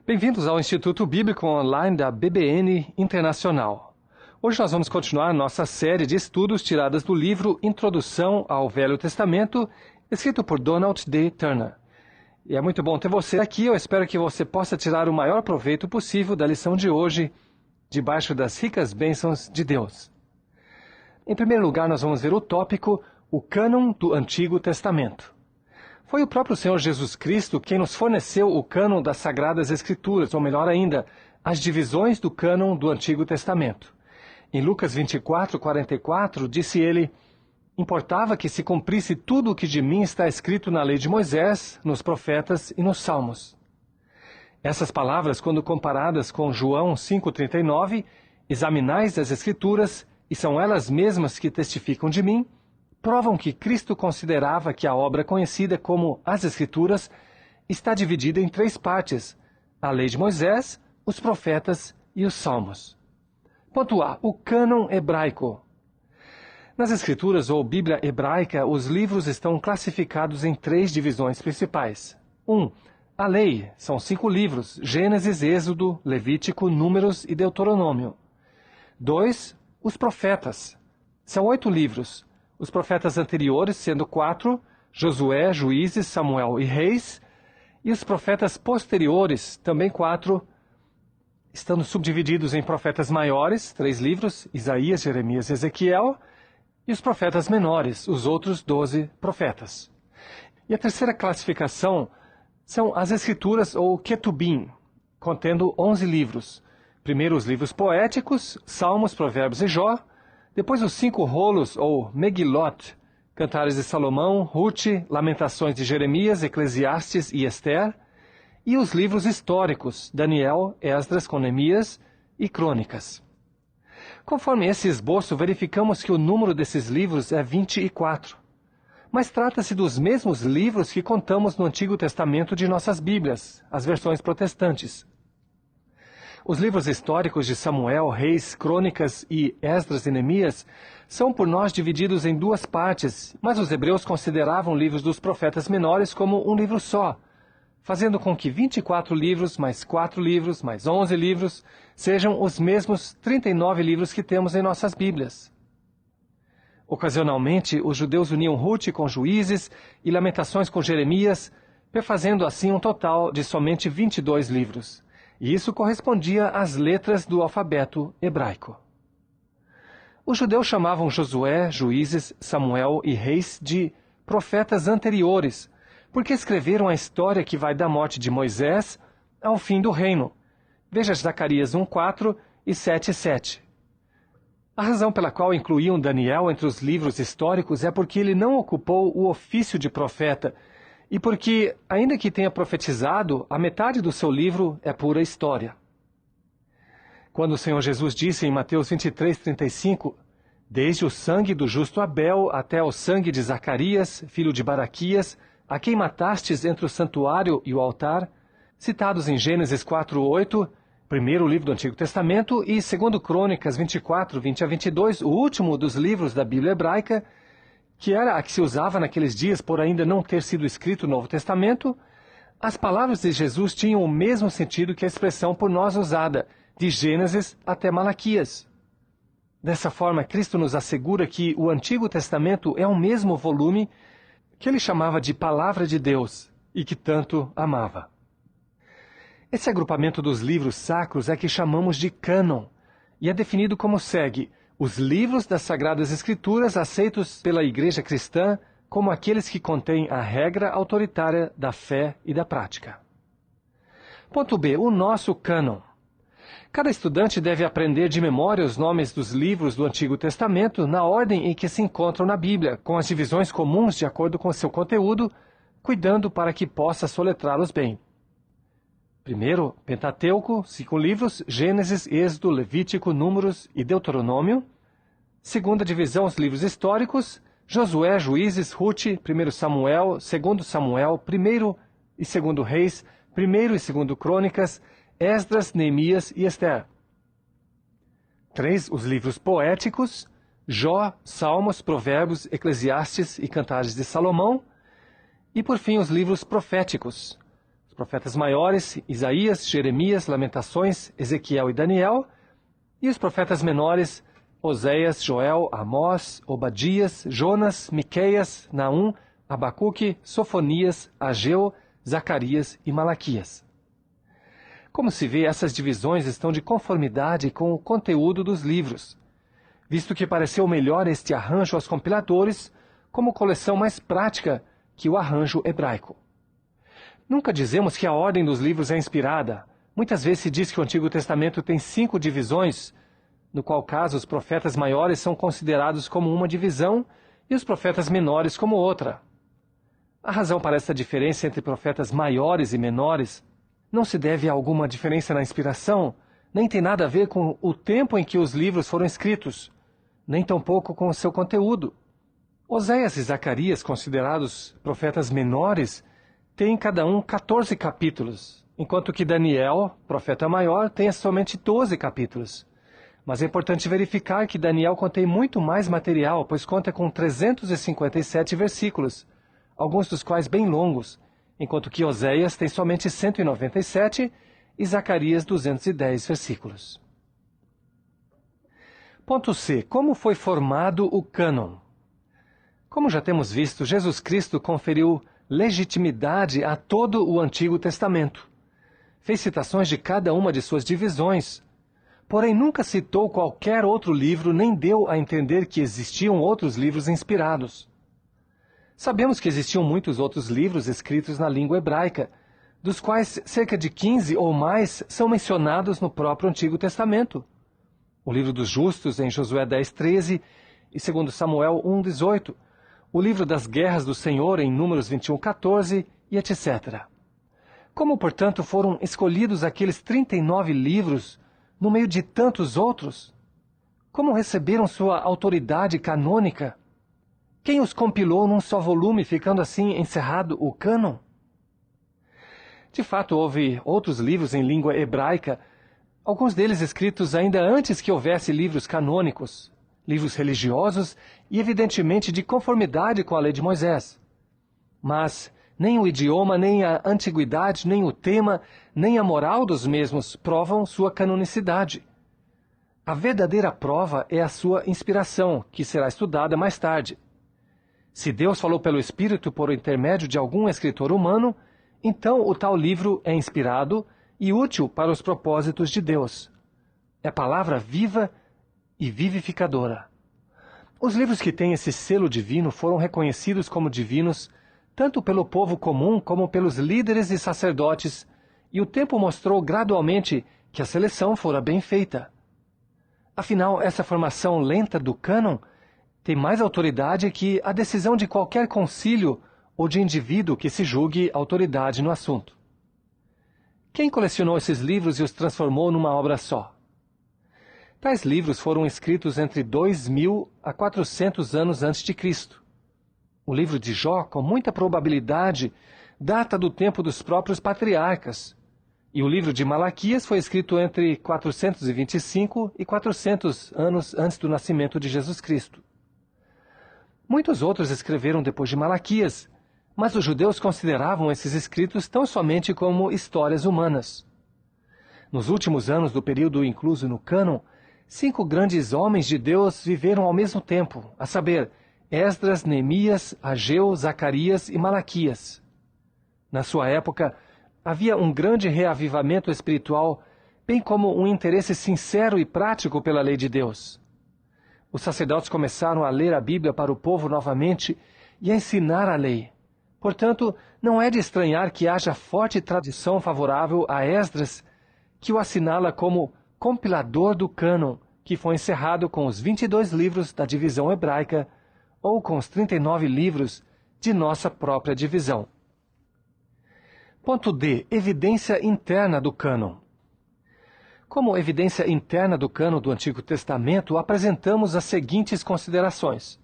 Bem-vindos ao Instituto Bíblico Online da BBN Internacional. Hoje nós vamos continuar nossa série de estudos tiradas do livro Introdução ao Velho Testamento, escrito por Donald D. Turner. E é muito bom ter você aqui, eu espero que você possa tirar o maior proveito possível da lição de hoje, debaixo das ricas bênçãos de Deus. Em primeiro lugar, nós vamos ver o tópico, o cânon do Antigo Testamento. Foi o próprio Senhor Jesus Cristo quem nos forneceu o cânon das Sagradas Escrituras, ou melhor ainda, as divisões do cânon do Antigo Testamento. Em Lucas 24:44, disse ele: importava que se cumprisse tudo o que de mim está escrito na lei de Moisés, nos profetas e nos salmos. Essas palavras, quando comparadas com João 5:39, examinais as Escrituras, e são elas mesmas que testificam de mim, provam que Cristo considerava que a obra conhecida como as Escrituras está dividida em três partes: a lei de Moisés, os profetas e os salmos. Ponto A. O cânon hebraico. Nas Escrituras ou Bíblia hebraica, os livros estão classificados em três divisões principais. 1. A lei. São 5 livros: Gênesis, Êxodo, Levítico, Números e Deuteronômio. 2. Os profetas. São 8 livros. Os profetas anteriores, sendo 4, Josué, Juízes, Samuel e Reis, e os profetas posteriores, também 4, estando subdivididos em profetas maiores, 3 livros, Isaías, Jeremias e Ezequiel, e os profetas menores, os outros 12 profetas. E a terceira classificação são as Escrituras ou Ketubim, contendo 11 livros. Primeiro os livros poéticos, Salmos, Provérbios e Jó, depois os 5 rolos, ou Megilot, Cantares de Salomão, Ruth, Lamentações de Jeremias, Eclesiastes e Esther, e os livros históricos, Daniel, Esdras com Neemias e Crônicas. Conforme esse esboço, verificamos que o número desses livros é 24. Mas trata-se dos mesmos livros que contamos no Antigo Testamento de nossas Bíblias, as versões protestantes. Os livros históricos de Samuel, Reis, Crônicas e Esdras e Neemias são por nós divididos em 2 partes, mas os hebreus consideravam livros dos profetas menores como um livro só, fazendo com que 24 livros, mais 4 livros, mais 11 livros, sejam os mesmos 39 livros que temos em nossas Bíblias. Ocasionalmente, os judeus uniam Ruth com Juízes e Lamentações com Jeremias, perfazendo assim um total de somente 22 livros. E isso correspondia às letras do alfabeto hebraico. Os judeus chamavam Josué, Juízes, Samuel e Reis de profetas anteriores, porque escreveram a história que vai da morte de Moisés ao fim do reino. Veja Zacarias 1:4 e 7:7. A razão pela qual incluíam Daniel entre os livros históricos é porque ele não ocupou o ofício de profeta, e porque, ainda que tenha profetizado, a metade do seu livro é pura história. Quando o Senhor Jesus disse em Mateus 23:35, desde o sangue do justo Abel até o sangue de Zacarias, filho de Baraquias, a quem matastes entre o santuário e o altar, citados em Gênesis 4:8, primeiro livro do Antigo Testamento, e 2 Crônicas 24:20-22, o último dos livros da Bíblia hebraica, que era a que se usava naqueles dias por ainda não ter sido escrito o Novo Testamento, as palavras de Jesus tinham o mesmo sentido que a expressão por nós usada, de Gênesis até Malaquias. Dessa forma, Cristo nos assegura que o Antigo Testamento é o mesmo volume que ele chamava de Palavra de Deus e que tanto amava. Esse agrupamento dos livros sacros é que chamamos de cânon, e é definido como segue: os livros das Sagradas Escrituras aceitos pela Igreja Cristã como aqueles que contêm a regra autoritária da fé e da prática. Ponto B. O nosso cânon. Cada estudante deve aprender de memória os nomes dos livros do Antigo Testamento na ordem em que se encontram na Bíblia, com as divisões comuns de acordo com seu conteúdo, cuidando para que possa soletrá-los bem. Primeiro, Pentateuco, 5 livros, Gênesis, Êxodo, Levítico, Números e Deuteronômio. Segunda divisão, os livros históricos, Josué, Juízes, Ruth, 1 Samuel, 2 Samuel, 1 e 2 Reis, 1 e 2 Crônicas, Esdras, Neemias e Esther. 3. Os livros poéticos, Jó, Salmos, Provérbios, Eclesiastes e Cantares de Salomão. E por fim, os livros proféticos, os profetas maiores, Isaías, Jeremias, Lamentações, Ezequiel e Daniel, e os profetas menores, Oséias, Joel, Amós, Obadias, Jonas, Miqueias, Naum, Abacuque, Sofonias, Ageu, Zacarias e Malaquias. Como se vê, essas divisões estão de conformidade com o conteúdo dos livros, visto que pareceu melhor este arranjo aos compiladores como coleção mais prática que o arranjo hebraico. Nunca dizemos que a ordem dos livros é inspirada. Muitas vezes se diz que o Antigo Testamento tem 5 divisões, no qual caso os profetas maiores são considerados como uma divisão e os profetas menores como outra. A razão para essa diferença entre profetas maiores e menores não se deve a alguma diferença na inspiração, nem tem nada a ver com o tempo em que os livros foram escritos, nem tampouco com o seu conteúdo. Oséias e Zacarias, considerados profetas menores, têm cada um 14 capítulos, enquanto que Daniel, profeta maior, tem somente 12 capítulos. Mas é importante verificar que Daniel contém muito mais material, pois conta com 357 versículos, alguns dos quais bem longos, enquanto que Oséias tem somente 197 e Zacarias 210 versículos. Ponto C. Como foi formado o cânon? Como já temos visto, Jesus Cristo conferiu legitimidade a todo o Antigo Testamento. Fez citações de cada uma de suas divisões, porém nunca citou qualquer outro livro nem deu a entender que existiam outros livros inspirados. Sabemos que existiam muitos outros livros escritos na língua hebraica, dos quais cerca de 15 ou mais são mencionados no próprio Antigo Testamento. O livro dos justos em Josué 10:13 e 2 Samuel 1:18, o livro das guerras do Senhor em Números 21:14 e etc. Como, portanto, foram escolhidos aqueles 39 livros no meio de tantos outros? Como receberam sua autoridade canônica? Quem os compilou num só volume, ficando assim encerrado o cânon? De fato, houve outros livros em língua hebraica, alguns deles escritos ainda antes que houvesse livros canônicos, livros religiosos e, evidentemente, de conformidade com a lei de Moisés. Mas nem o idioma, nem a antiguidade, nem o tema, nem a moral dos mesmos provam sua canonicidade. A verdadeira prova é a sua inspiração, que será estudada mais tarde. Se Deus falou pelo Espírito por intermédio de algum escritor humano, então o tal livro é inspirado e útil para os propósitos de Deus. É palavra viva e vivificadora. Os livros que têm esse selo divino foram reconhecidos como divinos tanto pelo povo comum como pelos líderes e sacerdotes, e o tempo mostrou gradualmente que a seleção fora bem feita. Afinal, essa formação lenta do cânon tem mais autoridade que a decisão de qualquer concílio ou de indivíduo que se julgue autoridade no assunto. Quem colecionou esses livros e os transformou numa obra só? Tais livros foram escritos entre 2000 a 400 anos antes de Cristo. O livro de Jó, com muita probabilidade, data do tempo dos próprios patriarcas, e o livro de Malaquias foi escrito entre 425 e 400 anos antes do nascimento de Jesus Cristo. Muitos outros escreveram depois de Malaquias, mas os judeus consideravam esses escritos tão somente como histórias humanas. Nos últimos anos do período incluso no cânon, 5 grandes homens de Deus viveram ao mesmo tempo, a saber, Esdras, Neemias, Ageu, Zacarias e Malaquias. Na sua época, havia um grande reavivamento espiritual, bem como um interesse sincero e prático pela lei de Deus. Os sacerdotes começaram a ler a Bíblia para o povo novamente e a ensinar a lei. Portanto, não é de estranhar que haja forte tradição favorável a Esdras, que o assinala como compilador do cânon, que foi encerrado com os 22 livros da divisão hebraica, ou com os 39 livros de nossa própria divisão. Ponto D. Evidência interna do cânon. Como evidência interna do cânon do Antigo Testamento, apresentamos as seguintes considerações.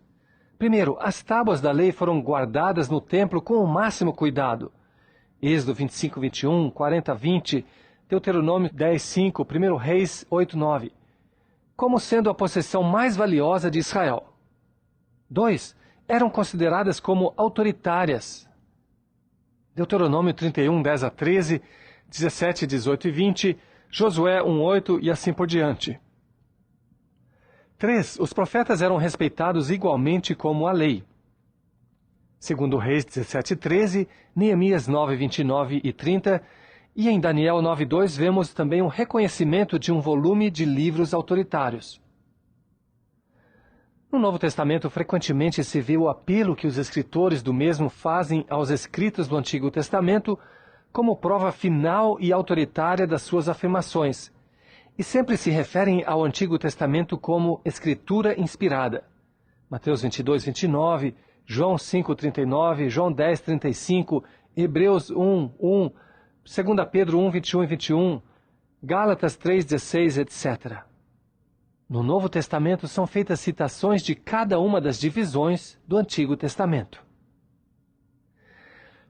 Primeiro, as tábuas da lei foram guardadas no templo com o máximo cuidado. Êxodo 25, 21, 40, 20, Deuteronômio 10, 5, 1 Reis 8, 9, como sendo a possessão mais valiosa de Israel. 2. Eram consideradas como autoritárias. Deuteronômio 31, 10 a 13, 17, 18 e 20, Josué 1, 8 e assim por diante. 3. Os profetas eram respeitados igualmente como a lei. Segundo Reis 17, 13, Neemias 9, 29 e 30, e em Daniel 9, 2 vemos também um reconhecimento de um volume de livros autoritários. No Novo Testamento, frequentemente se vê o apelo que os escritores do mesmo fazem aos escritos do Antigo Testamento como prova final e autoritária das suas afirmações, e sempre se referem ao Antigo Testamento como Escritura inspirada. Mateus 22, 29, João 5, 39, João 10, 35, Hebreus 1, 1, 2 Pedro 1, 21 e 21, Gálatas 3, 16, etc. No Novo Testamento são feitas citações de cada uma das divisões do Antigo Testamento.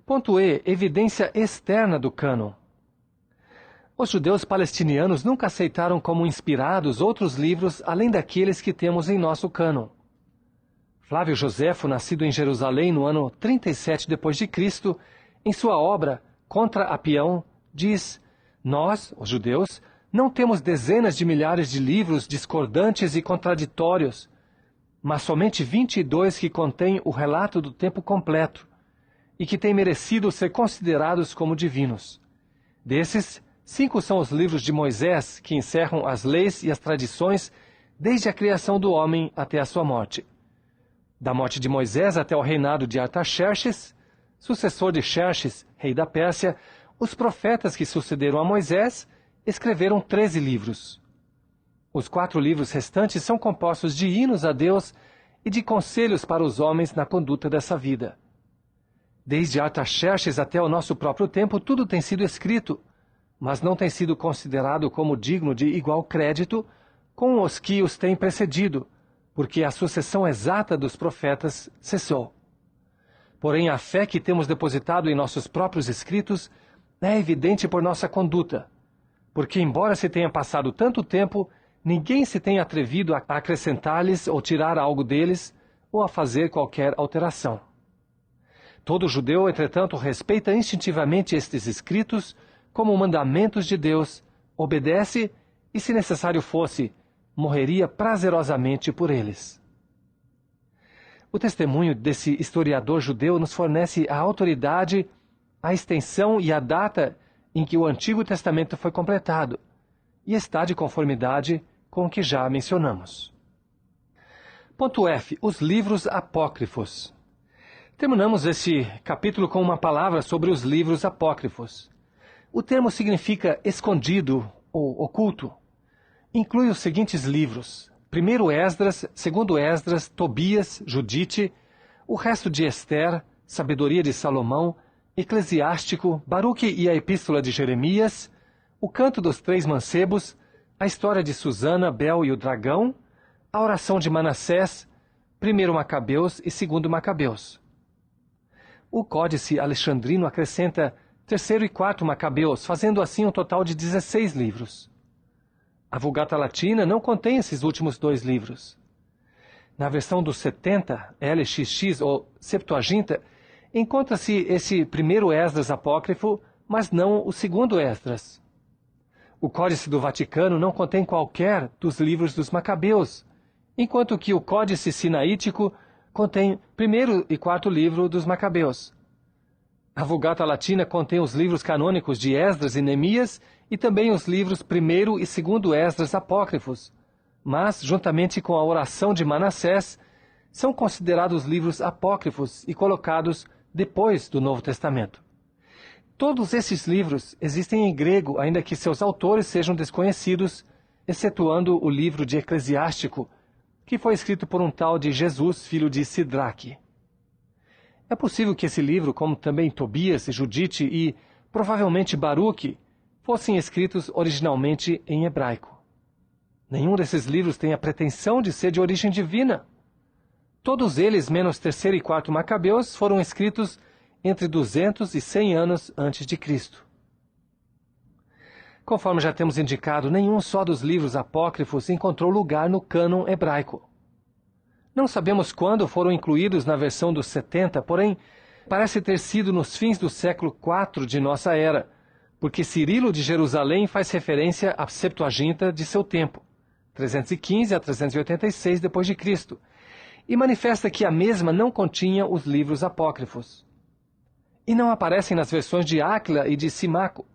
Ponto E. Evidência externa do cânon. Os judeus palestinianos nunca aceitaram como inspirados outros livros além daqueles que temos em nosso cânon. Flávio Joséfo, nascido em Jerusalém no ano 37 d.C., em sua obra Contra Apião, diz: Nós, os judeus, não temos dezenas de milhares de livros discordantes e contraditórios, mas somente 22 que contêm o relato do tempo completo e que têm merecido ser considerados como divinos. Desses, 5 são os livros de Moisés, que encerram as leis e as tradições desde a criação do homem até a sua morte. Da morte de Moisés até o reinado de Artaxerxes, sucessor de Xerxes, rei da Pérsia, os profetas que sucederam a Moisés escreveram 13 livros. Os 4 livros restantes são compostos de hinos a Deus e de conselhos para os homens na conduta dessa vida. Desde Artaxerxes até o nosso próprio tempo, tudo tem sido escrito, mas não tem sido considerado como digno de igual crédito com os que os têm precedido, porque a sucessão exata dos profetas cessou. Porém, a fé que temos depositado em nossos próprios escritos é evidente por nossa conduta, porque, embora se tenha passado tanto tempo, ninguém se tem atrevido a acrescentar-lhes ou tirar algo deles, ou a fazer qualquer alteração. Todo judeu, entretanto, respeita instintivamente estes escritos como mandamentos de Deus, obedece e, se necessário fosse, morreria prazerosamente por eles. O testemunho desse historiador judeu nos fornece a autoridade, a extensão e a data em que o Antigo Testamento foi completado, e está de conformidade com o que já mencionamos. Ponto F. Os livros apócrifos. Terminamos este capítulo com uma palavra sobre os livros apócrifos. O termo significa escondido ou oculto. Inclui os seguintes livros: 1 Esdras, 2 Esdras, Tobias, Judite, o resto de Ester, Sabedoria de Salomão, Eclesiástico, Baruque e a Epístola de Jeremias, o Canto dos Três Mancebos, a história de Susana, Bel e o Dragão, a oração de Manassés, 1 Macabeus e 2 Macabeus. O Códice Alexandrino acrescenta 3 e 4 Macabeus, fazendo assim um total de 16 livros. A Vulgata Latina não contém esses últimos 2 livros. Na versão dos 70, LXX ou Septuaginta, encontra-se esse 1 Esdras apócrifo, mas não o 2 Esdras. O Códice do Vaticano não contém qualquer dos livros dos Macabeus, enquanto que o Códice Sinaítico contém 1 e 4 livro dos Macabeus. A Vulgata Latina contém os livros canônicos de Esdras e Neemias e também os livros 1 e 2 Esdras apócrifos, mas, juntamente com a oração de Manassés, são considerados livros apócrifos e colocados depois do Novo Testamento. Todos esses livros existem em grego, ainda que seus autores sejam desconhecidos, excetuando o livro de Eclesiástico, que foi escrito por um tal de Jesus, filho de Sidraque. É possível que esse livro, como também Tobias e Judite e, provavelmente, Baruque, fossem escritos originalmente em hebraico. Nenhum desses livros tem a pretensão de ser de origem divina. Todos eles, menos 3 e 4 Macabeus, foram escritos entre 200 e 100 anos antes de Cristo. Conforme já temos indicado, nenhum só dos livros apócrifos encontrou lugar no cânon hebraico. Não sabemos quando foram incluídos na versão dos 70, porém, parece ter sido nos fins do século IV de nossa era, porque Cirilo de Jerusalém faz referência à Septuaginta de seu tempo, 315 a 386 d.C., e manifesta que a mesma não continha os livros apócrifos. E não aparecem nas versões de Áquila e de Simaco.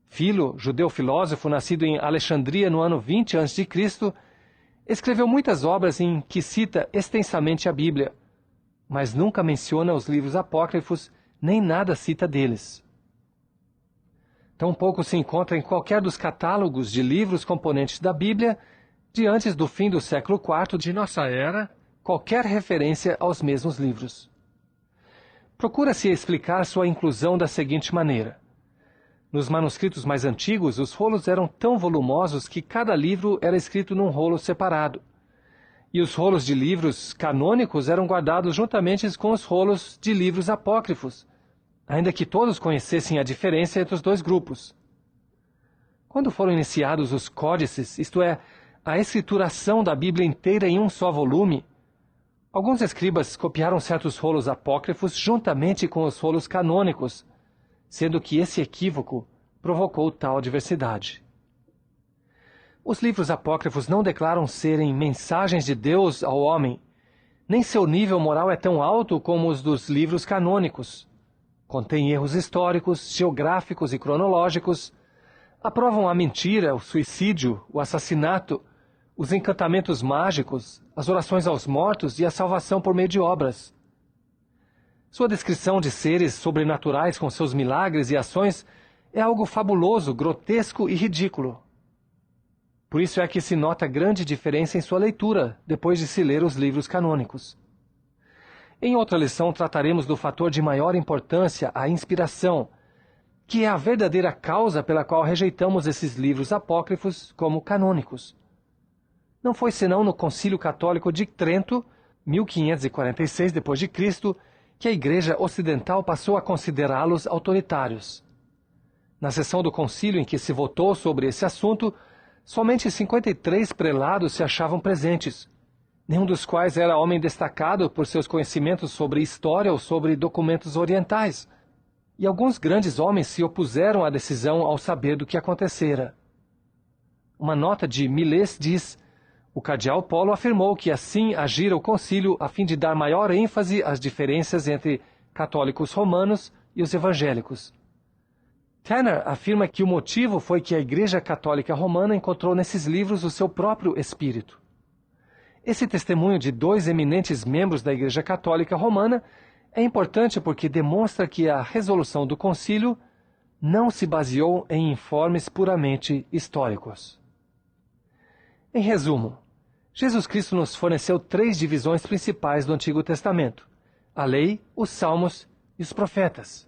Filo, judeu filósofo nascido em Alexandria no ano 20 a.C., escreveu muitas obras em que cita extensamente a Bíblia, mas nunca menciona os livros apócrifos, nem nada cita deles. Tampouco se encontra em qualquer dos catálogos de livros componentes da Bíblia, de antes do fim do século IV de nossa era, qualquer referência aos mesmos livros. Procura-se explicar sua inclusão da seguinte maneira. Nos manuscritos mais antigos, os rolos eram tão volumosos que cada livro era escrito num rolo separado. E os rolos de livros canônicos eram guardados juntamente com os rolos de livros apócrifos, ainda que todos conhecessem a diferença entre os dois grupos. Quando foram iniciados os códices, isto é, a escrituração da Bíblia inteira em um só volume, alguns escribas copiaram certos rolos apócrifos juntamente com os rolos canônicos, sendo que esse equívoco provocou tal diversidade. Os livros apócrifos não declaram serem mensagens de Deus ao homem, nem seu nível moral é tão alto como os dos livros canônicos. Contêm erros históricos, geográficos e cronológicos, aprovam a mentira, o suicídio, o assassinato, os encantamentos mágicos, as orações aos mortos e a salvação por meio de obras. Sua descrição de seres sobrenaturais com seus milagres e ações é algo fabuloso, grotesco e ridículo. Por isso é que se nota grande diferença em sua leitura, depois de se ler os livros canônicos. Em outra lição trataremos do fator de maior importância, a inspiração, que é a verdadeira causa pela qual rejeitamos esses livros apócrifos como canônicos. Não foi senão no Concílio Católico de Trento, 1546 d.C., que a Igreja Ocidental passou a considerá-los autoritários. Na sessão do concílio em que se votou sobre esse assunto, somente 53 prelados se achavam presentes, nenhum dos quais era homem destacado por seus conhecimentos sobre história ou sobre documentos orientais, e alguns grandes homens se opuseram à decisão ao saber do que acontecera. Uma nota de Milés diz: o cardeal Polo afirmou que assim agira o concílio a fim de dar maior ênfase às diferenças entre católicos romanos e os evangélicos. Tanner afirma que o motivo foi que a Igreja Católica Romana encontrou nesses livros o seu próprio espírito. Esse testemunho de dois eminentes membros da Igreja Católica Romana é importante porque demonstra que a resolução do concílio não se baseou em informes puramente históricos. Em resumo, Jesus Cristo nos forneceu 3 divisões principais do Antigo Testamento: a lei, os salmos e os profetas.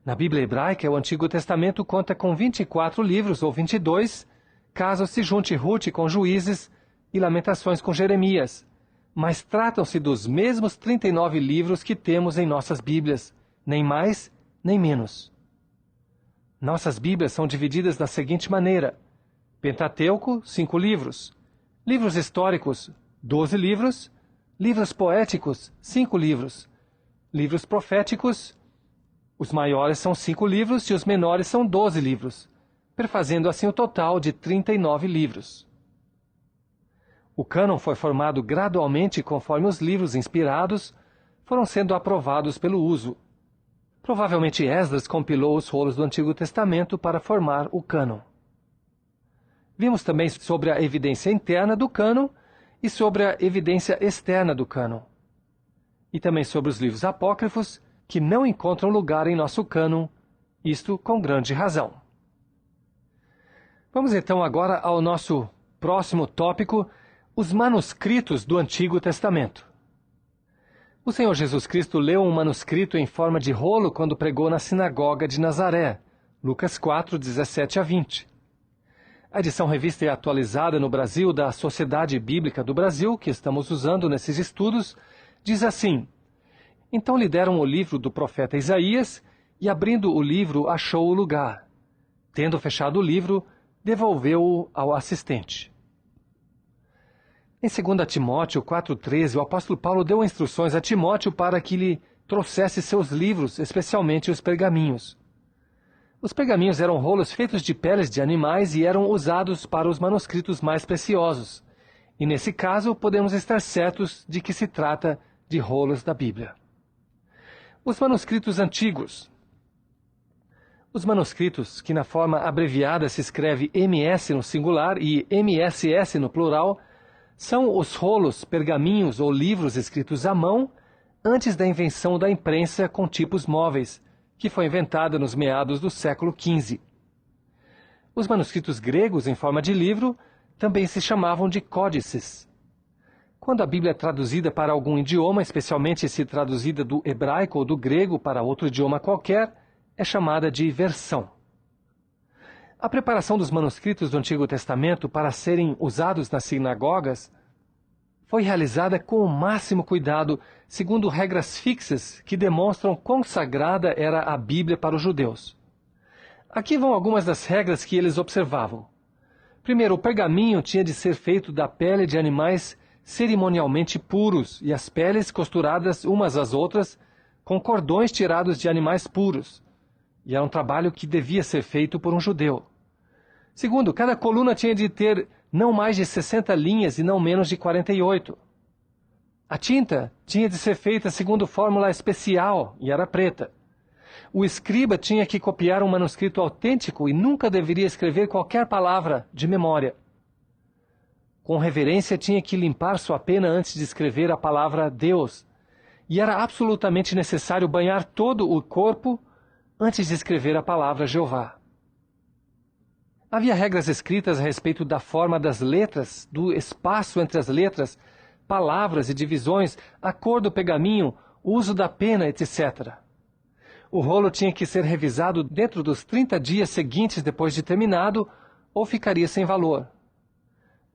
Na Bíblia hebraica, o Antigo Testamento conta com 24 livros, ou 22, caso se junte Rute com Juízes e Lamentações com Jeremias, mas tratam-se dos mesmos 39 livros que temos em nossas Bíblias, nem mais, nem menos. Nossas Bíblias são divididas da seguinte maneira: Pentateuco, 5 livros; livros históricos, 12 livros; livros poéticos, 5 livros; livros proféticos, os maiores são 5 livros e os menores são 12 livros, perfazendo assim o total de 39 livros. O cânon foi formado gradualmente conforme os livros inspirados foram sendo aprovados pelo uso. Provavelmente Esdras compilou os rolos do Antigo Testamento para formar o cânon. Vimos também sobre a evidência interna do cânon e sobre a evidência externa do cânon. E também sobre os livros apócrifos, que não encontram lugar em nosso cânon, isto com grande razão. Vamos então agora ao nosso próximo tópico, os manuscritos do Antigo Testamento. O Senhor Jesus Cristo leu um manuscrito em forma de rolo quando pregou na sinagoga de Nazaré, Lucas 4, 17 a 20. A edição revista e atualizada no Brasil da Sociedade Bíblica do Brasil, que estamos usando nesses estudos, diz assim: então lhe deram o livro do profeta Isaías, e abrindo o livro achou o lugar. Tendo fechado o livro, devolveu-o ao assistente. Em 2 Timóteo 4,13, o apóstolo Paulo deu instruções a Timóteo para que lhe trouxesse seus livros, especialmente os pergaminhos. Os pergaminhos eram rolos feitos de peles de animais e eram usados para os manuscritos mais preciosos. E nesse caso, podemos estar certos de que se trata de rolos da Bíblia. Os manuscritos antigos. Os manuscritos, que na forma abreviada se escreve MS no singular e MSS no plural, são os rolos, pergaminhos ou livros escritos à mão antes da invenção da imprensa com tipos móveis, que foi inventada nos meados do século XV. Os manuscritos gregos em forma de livro também se chamavam de códices. Quando a Bíblia é traduzida para algum idioma, especialmente se traduzida do hebraico ou do grego para outro idioma qualquer, é chamada de versão. A preparação dos manuscritos do Antigo Testamento para serem usados nas sinagogas foi realizada com o máximo cuidado, segundo regras fixas que demonstram quão sagrada era a Bíblia para os judeus. Aqui vão algumas das regras que eles observavam. Primeiro, o pergaminho tinha de ser feito da pele de animais cerimonialmente puros e as peles costuradas umas às outras com cordões tirados de animais puros. E era um trabalho que devia ser feito por um judeu. Segundo, cada coluna tinha de ter não mais de 60 linhas e não menos de 48. A tinta tinha de ser feita segundo fórmula especial e era preta. O escriba tinha que copiar um manuscrito autêntico e nunca deveria escrever qualquer palavra de memória. Com reverência tinha que limpar sua pena antes de escrever a palavra Deus, e era absolutamente necessário banhar todo o corpo antes de escrever a palavra Jeová. Havia regras escritas a respeito da forma das letras, do espaço entre as letras, palavras e divisões, a cor do pergaminho, o uso da pena, etc. O rolo tinha que ser revisado dentro dos 30 dias seguintes depois de terminado, ou ficaria sem valor.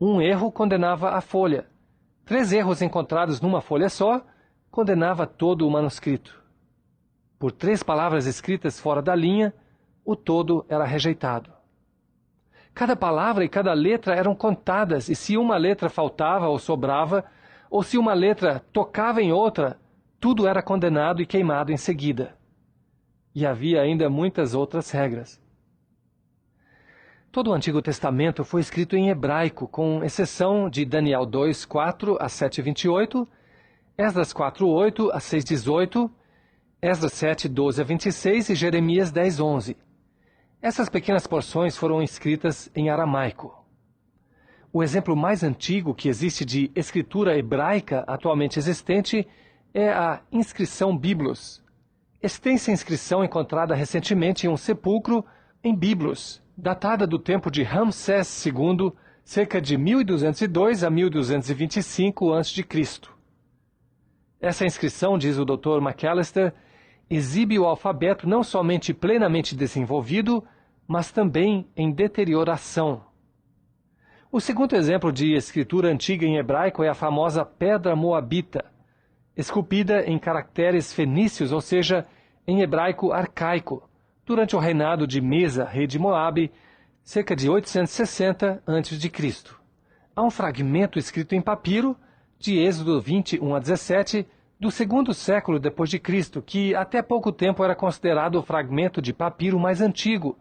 Um erro condenava a folha. 3 erros encontrados numa folha só condenava todo o manuscrito. Por 3 palavras escritas fora da linha, o todo era rejeitado. Cada palavra e cada letra eram contadas, e se uma letra faltava ou sobrava, ou se uma letra tocava em outra, tudo era condenado e queimado em seguida. E havia ainda muitas outras regras. Todo o Antigo Testamento foi escrito em hebraico, com exceção de Daniel 2, 4 a 7, 28, Esdras 4, 8 a 6, 18, Esdras 7, 12 a 26 e Jeremias 10, 11. Essas pequenas porções foram escritas em aramaico. O exemplo mais antigo que existe de escritura hebraica atualmente existente é a inscrição Biblos. Extensa inscrição encontrada recentemente em um sepulcro em Biblos, datada do tempo de Ramsés II, cerca de 1202 a 1225 a.C. Essa inscrição, diz o Dr. McAllister, exibe o alfabeto não somente plenamente desenvolvido, mas também em deterioração. O segundo exemplo de escritura antiga em hebraico é a famosa Pedra Moabita, esculpida em caracteres fenícios, ou seja, em hebraico arcaico, durante o reinado de Mesa, rei de Moabe, cerca de 860 a.C. Há um fragmento escrito em papiro, de Êxodo 21 a 17, do 2º século depois de Cristo, que até pouco tempo era considerado o fragmento de papiro mais antigo.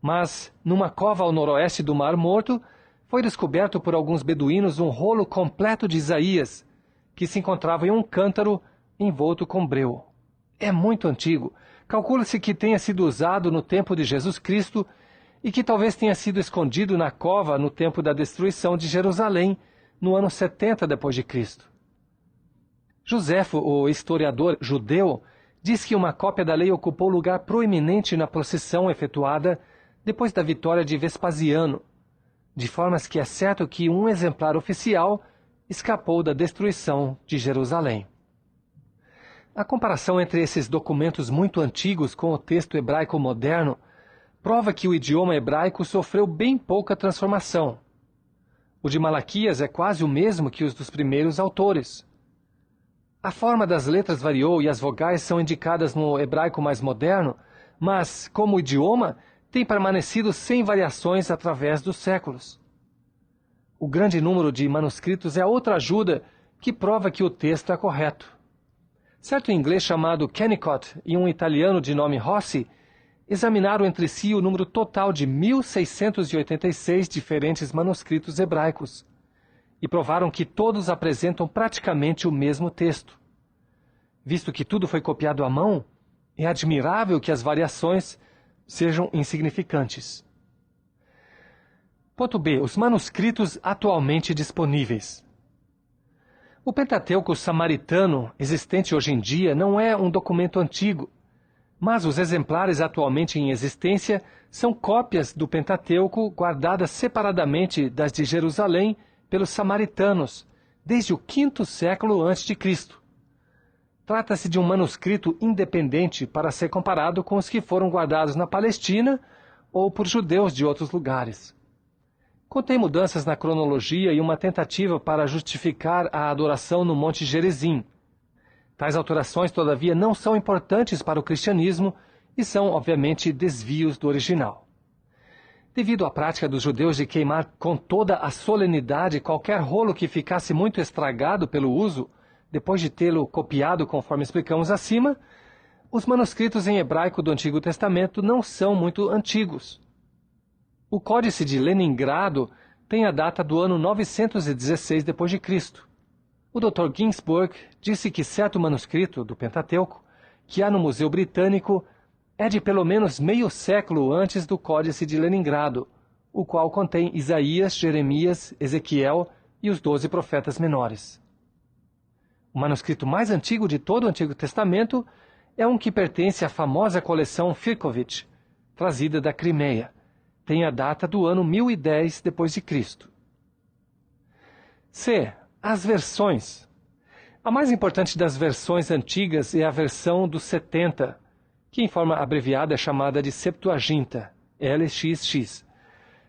Mas, numa cova ao noroeste do Mar Morto, foi descoberto por alguns beduínos um rolo completo de Isaías, que se encontrava em um cântaro envolto com breu. É muito antigo. Calcula-se que tenha sido usado no tempo de Jesus Cristo e que talvez tenha sido escondido na cova no tempo da destruição de Jerusalém, no ano 70 depois de Cristo. Joséfo, o historiador judeu, diz que uma cópia da lei ocupou lugar proeminente na procissão efetuada depois da vitória de Vespasiano, de formas que é certo que um exemplar oficial escapou da destruição de Jerusalém. A comparação entre esses documentos muito antigos com o texto hebraico moderno prova que o idioma hebraico sofreu bem pouca transformação. O de Malaquias é quase o mesmo que os dos primeiros autores. A forma das letras variou e as vogais são indicadas no hebraico mais moderno, mas, como idioma, tem permanecido sem variações através dos séculos. O grande número de manuscritos é outra ajuda que prova que o texto é correto. Certo inglês chamado Kennicott e um italiano de nome Rossi examinaram entre si o número total de 1.686 diferentes manuscritos hebraicos e provaram que todos apresentam praticamente o mesmo texto. Visto que tudo foi copiado à mão, é admirável que as variações sejam insignificantes. Ponto B. Os manuscritos atualmente disponíveis. O Pentateuco samaritano, existente hoje em dia, não é um documento antigo, mas os exemplares atualmente em existência são cópias do Pentateuco guardadas separadamente das de Jerusalém pelos samaritanos, desde o V século a.C. Trata-se de um manuscrito independente para ser comparado com os que foram guardados na Palestina ou por judeus de outros lugares. Contém mudanças na cronologia e uma tentativa para justificar a adoração no Monte Gerizim. Tais alterações, todavia, não são importantes para o cristianismo e são, obviamente, desvios do original. Devido à prática dos judeus de queimar com toda a solenidade qualquer rolo que ficasse muito estragado pelo uso, depois de tê-lo copiado conforme explicamos acima, os manuscritos em hebraico do Antigo Testamento não são muito antigos. O Códice de Leningrado tem a data do ano 916 d.C. O Dr. Ginsburg disse que certo manuscrito do Pentateuco, que há no Museu Britânico, é de pelo menos meio século antes do Códice de Leningrado, o qual contém Isaías, Jeremias, Ezequiel e os 12 profetas menores. O manuscrito mais antigo de todo o Antigo Testamento é um que pertence à famosa coleção Firkovich, trazida da Crimeia. Tem a data do ano 1010 d.C. C. As versões. A mais importante das versões antigas é a versão dos 70, que em forma abreviada é chamada de Septuaginta, LXX.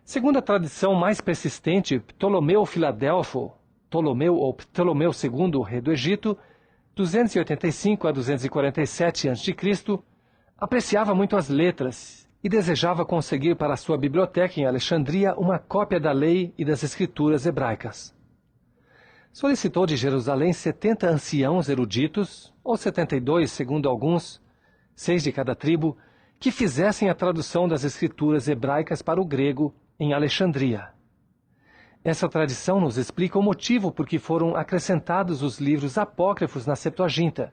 Segundo a tradição mais persistente, Ptolomeu Filadelfo, Ptolomeu ou Ptolomeu II, rei do Egito, 285 a 247 a.C., apreciava muito as letras e desejava conseguir para sua biblioteca em Alexandria uma cópia da lei e das escrituras hebraicas. Solicitou de Jerusalém 70 anciãos eruditos, ou 72, segundo alguns, 6 de cada tribo, que fizessem a tradução das escrituras hebraicas para o grego em Alexandria. Essa tradição nos explica o motivo por que foram acrescentados os livros apócrifos na Septuaginta,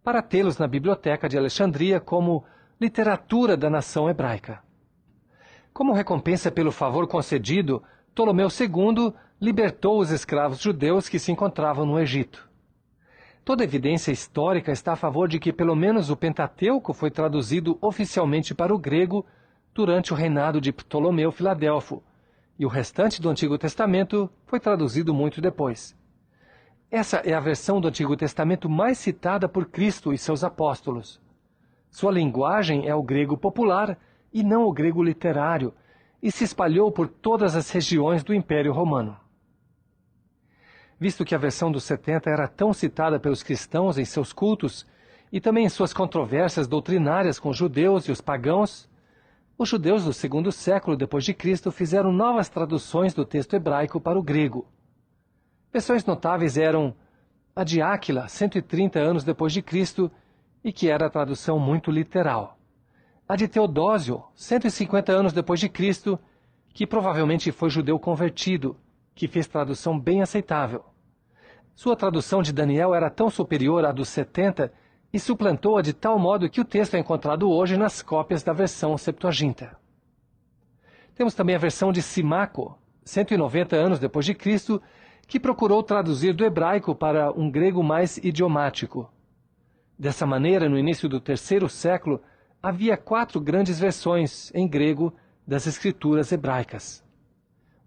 para tê-los na biblioteca de Alexandria como literatura da nação hebraica. Como recompensa pelo favor concedido, Ptolomeu II libertou os escravos judeus que se encontravam no Egito. Toda evidência histórica está a favor de que pelo menos o Pentateuco foi traduzido oficialmente para o grego durante o reinado de Ptolomeu Filadelfo, e o restante do Antigo Testamento foi traduzido muito depois. Essa é a versão do Antigo Testamento mais citada por Cristo e seus apóstolos. Sua linguagem é o grego popular e não o grego literário, e se espalhou por todas as regiões do Império Romano. Visto que a versão dos 70 era tão citada pelos cristãos em seus cultos e também em suas controvérsias doutrinárias com os judeus e os pagãos, os judeus do segundo século depois de Cristo fizeram novas traduções do texto hebraico para o grego. Versões notáveis eram a de Áquila, 130 anos depois de Cristo, e que era a tradução muito literal. A de Teodósio, 150 anos depois de Cristo, que provavelmente foi judeu convertido, que fez tradução bem aceitável. Sua tradução de Daniel era tão superior à dos 70 e suplantou-a de tal modo que o texto é encontrado hoje nas cópias da versão Septuaginta. Temos também a versão de Simaco, 190 anos depois de Cristo, que procurou traduzir do hebraico para um grego mais idiomático. Dessa maneira, no início do terceiro século, havia 4 grandes versões em grego das escrituras hebraicas.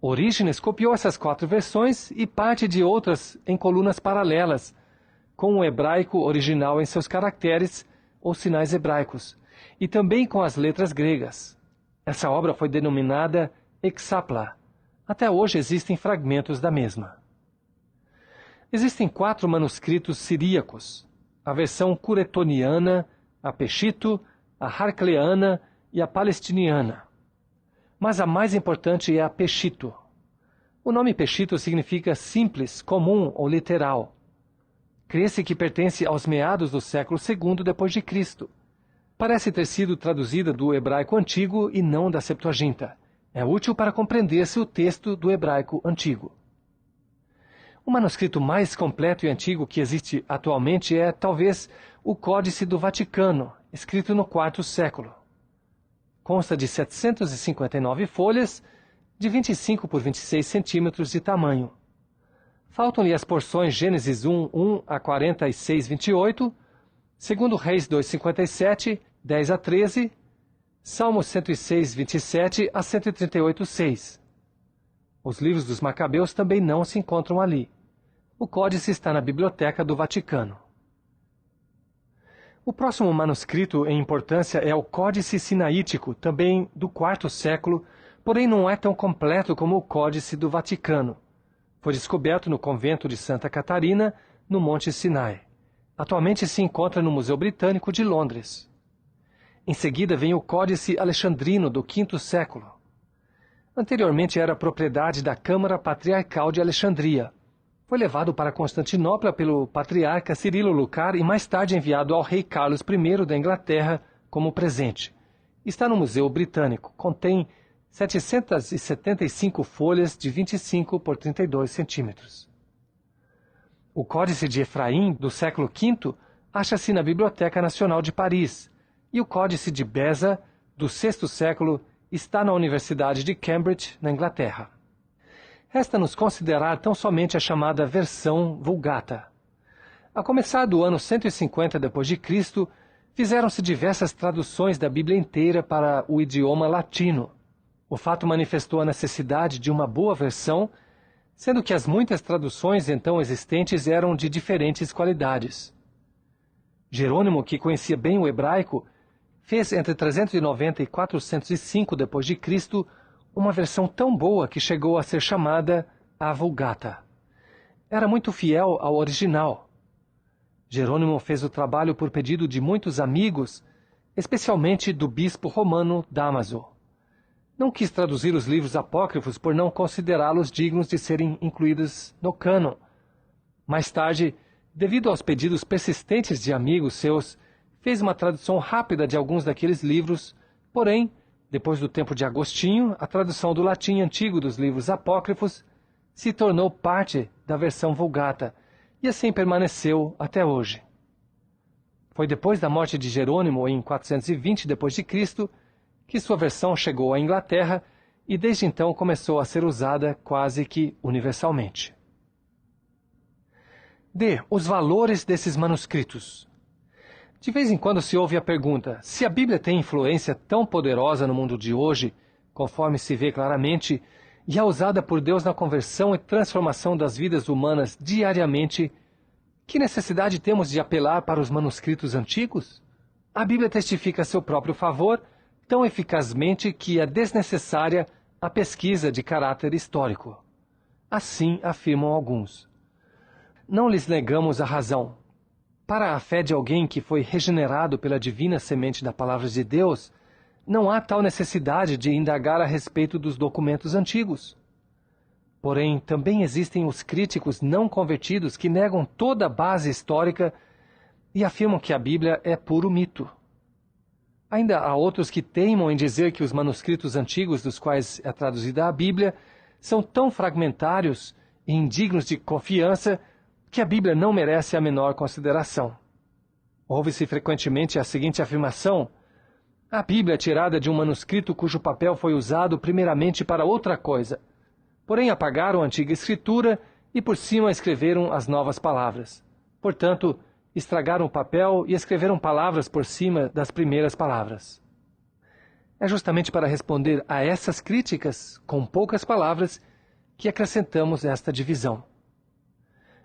Orígenes copiou essas 4 versões e parte de outras em colunas paralelas, com o hebraico original em seus caracteres ou sinais hebraicos, e também com as letras gregas. Essa obra foi denominada Hexapla. Até hoje existem fragmentos da mesma. Existem 4 manuscritos siríacos: a versão curetoniana, a Peshito, a Harcleana e a Palestiniana. Mas a mais importante é a Peshito. O nome Peshito significa simples, comum ou literal. Crê-se que pertence aos meados do século II depois de Cristo. Parece ter sido traduzida do hebraico antigo e não da Septuaginta. É útil para compreender-se o texto do hebraico antigo. O manuscrito mais completo e antigo que existe atualmente é, talvez, o Códice do Vaticano, escrito no IV século. Consta de 759 folhas, de 25 por 26 centímetros de tamanho. Faltam-lhe as porções Gênesis 1 a 46, 28, 2 Reis 2, 57, 10 a 13, Salmos 106, 27 a 138, 6. Os livros dos Macabeus também não se encontram ali. O códice está na Biblioteca do Vaticano. O próximo manuscrito em importância é o Códice Sinaítico, também do IV século, porém não é tão completo como o Códice do Vaticano. Foi descoberto no convento de Santa Catarina, no Monte Sinai. Atualmente se encontra no Museu Britânico de Londres. Em seguida vem o Códice Alexandrino, do V século. Anteriormente era propriedade da Câmara Patriarcal de Alexandria. Foi levado para Constantinopla pelo patriarca Cirilo Lucar e mais tarde enviado ao rei Carlos I da Inglaterra como presente. Está no Museu Britânico. Contém 775 folhas de 25 por 32 centímetros. O Códice de Efraim, do século V, acha-se na Biblioteca Nacional de Paris, e o Códice de Beza, do VI século, está na Universidade de Cambridge, na Inglaterra. Resta-nos considerar tão somente a chamada versão Vulgata. A começar do ano 150 d.C., fizeram-se diversas traduções da Bíblia inteira para o idioma latino. O fato manifestou a necessidade de uma boa versão, sendo que as muitas traduções então existentes eram de diferentes qualidades. Jerônimo, que conhecia bem o hebraico, fez entre 390 e 405 d.C. uma versão tão boa que chegou a ser chamada a Vulgata. Era muito fiel ao original. Jerônimo fez o trabalho por pedido de muitos amigos, especialmente do bispo romano Dámaso. Não quis traduzir os livros apócrifos por não considerá-los dignos de serem incluídos no cânon. Mais tarde, devido aos pedidos persistentes de amigos seus, fez uma tradução rápida de alguns daqueles livros, porém, depois do tempo de Agostinho, a tradução do latim antigo dos livros apócrifos se tornou parte da versão Vulgata, e assim permaneceu até hoje. Foi depois da morte de Jerônimo, em 420 d.C., que sua versão chegou à Inglaterra e desde então começou a ser usada quase que universalmente. D. Os valores desses manuscritos. De vez em quando se ouve a pergunta: se a Bíblia tem influência tão poderosa no mundo de hoje, conforme se vê claramente, e é usada por Deus na conversão e transformação das vidas humanas diariamente, que necessidade temos de apelar para os manuscritos antigos? A Bíblia testifica a seu próprio favor tão eficazmente que é desnecessária a pesquisa de caráter histórico. Assim afirmam alguns. Não lhes negamos a razão. Para a fé de alguém que foi regenerado pela divina semente da Palavra de Deus, não há tal necessidade de indagar a respeito dos documentos antigos. Porém, também existem os críticos não convertidos que negam toda a base histórica e afirmam que a Bíblia é puro mito. Ainda há outros que teimam em dizer que os manuscritos antigos dos quais é traduzida a Bíblia são tão fragmentários e indignos de confiança que a Bíblia não merece a menor consideração. Ouve-se frequentemente a seguinte afirmação: a Bíblia é tirada de um manuscrito cujo papel foi usado primeiramente para outra coisa, porém apagaram a antiga escritura e por cima escreveram as novas palavras. Portanto, estragaram o papel e escreveram palavras por cima das primeiras palavras. É justamente para responder a essas críticas, com poucas palavras, que acrescentamos esta divisão.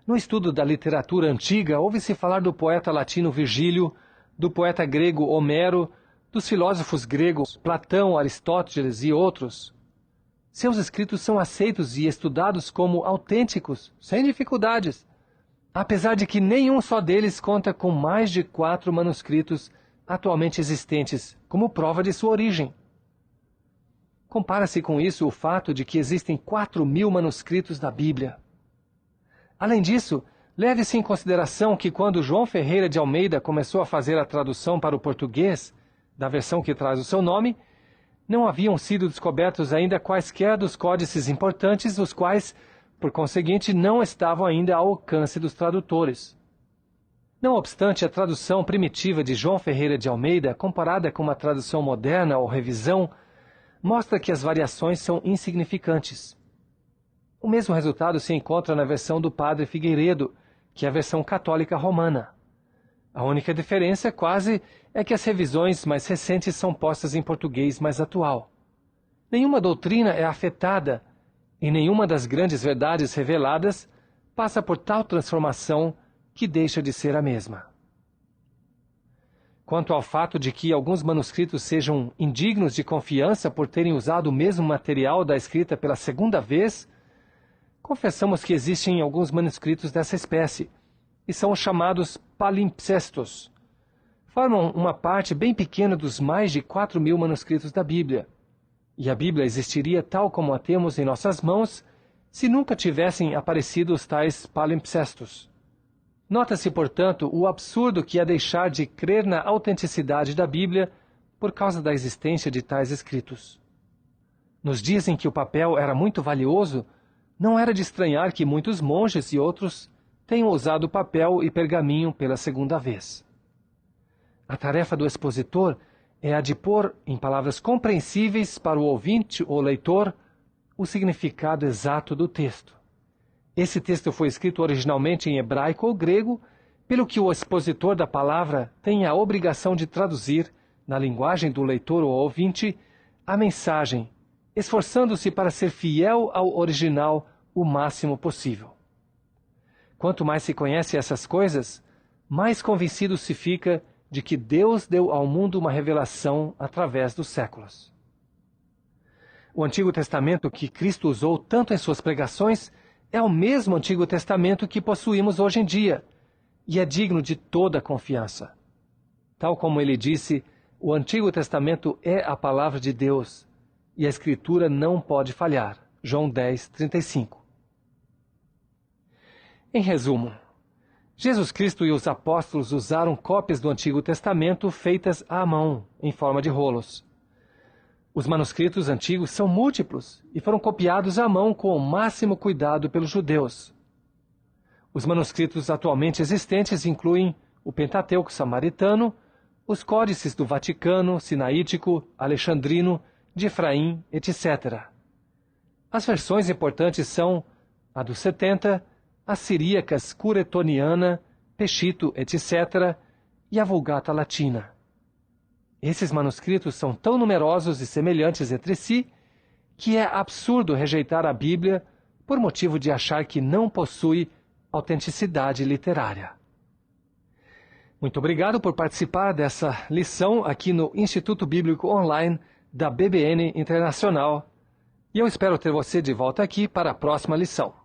No estudo da literatura antiga, ouve-se falar do poeta latino Virgílio, do poeta grego Homero, dos filósofos gregos Platão, Aristóteles e outros. Seus escritos são aceitos e estudados como autênticos, sem dificuldades, apesar de que nenhum só deles conta com mais de 4 manuscritos atualmente existentes, como prova de sua origem. Compara-se com isso o fato de que existem 4.000 manuscritos da Bíblia. Além disso, Leve-se em consideração que quando João Ferreira de Almeida começou a fazer a tradução para o português da versão que traz o seu nome, não haviam sido descobertos ainda quaisquer dos códices importantes, os quais, por conseguinte, não estavam ainda ao alcance dos tradutores. Não obstante, a tradução primitiva de João Ferreira de Almeida, comparada com uma tradução moderna ou revisão, mostra que as variações são insignificantes. O mesmo resultado se encontra na versão do Padre Figueiredo, que é a versão católica romana. A única diferença, quase, é que as revisões mais recentes são postas em português mais atual. Nenhuma doutrina é afetada, e nenhuma das grandes verdades reveladas passa por tal transformação que deixa de ser a mesma. Quanto ao fato de que alguns manuscritos sejam indignos de confiança por terem usado o mesmo material da escrita pela segunda vez, confessamos que existem alguns manuscritos dessa espécie, e são os chamados palimpsestos. Formam uma parte bem pequena dos mais de 4.000 manuscritos da Bíblia. E a Bíblia existiria tal como a temos em nossas mãos se nunca tivessem aparecido os tais palimpsestos. Nota-se, portanto, o absurdo que é deixar de crer na autenticidade da Bíblia por causa da existência de tais escritos. Nos dias em que o papel era muito valioso, não era de estranhar que muitos monges e outros tenham usado papel e pergaminho pela segunda vez. A tarefa do expositor é a de pôr, em palavras compreensíveis para o ouvinte ou leitor, o significado exato do texto. Esse texto foi escrito originalmente em hebraico ou grego, pelo que o expositor da palavra tem a obrigação de traduzir, na linguagem do leitor ou ouvinte, a mensagem, esforçando-se para ser fiel ao original o máximo possível. Quanto mais se conhece essas coisas, mais convencido se fica de que Deus deu ao mundo uma revelação através dos séculos. O Antigo Testamento que Cristo usou tanto em suas pregações é o mesmo Antigo Testamento que possuímos hoje em dia, e é digno de toda confiança. Tal como ele disse, o Antigo Testamento é a palavra de Deus, e a Escritura não pode falhar. João 10:35. Em resumo, Jesus Cristo e os apóstolos usaram cópias do Antigo Testamento feitas à mão, em forma de rolos. Os manuscritos antigos são múltiplos e foram copiados à mão com o máximo cuidado pelos judeus. Os manuscritos atualmente existentes incluem o Pentateuco samaritano, os códices do Vaticano, Sinaítico, Alexandrino, de Efraim, etc. As versões importantes são a dos 70, a Siríacas Curetoniana, Peshito, etc., e a Vulgata Latina. Esses manuscritos são tão numerosos e semelhantes entre si que é absurdo rejeitar a Bíblia por motivo de achar que não possui autenticidade literária. Muito obrigado por participar dessa lição aqui no Instituto Bíblico Online da BBN Internacional, e eu espero ter você de volta aqui para a próxima lição.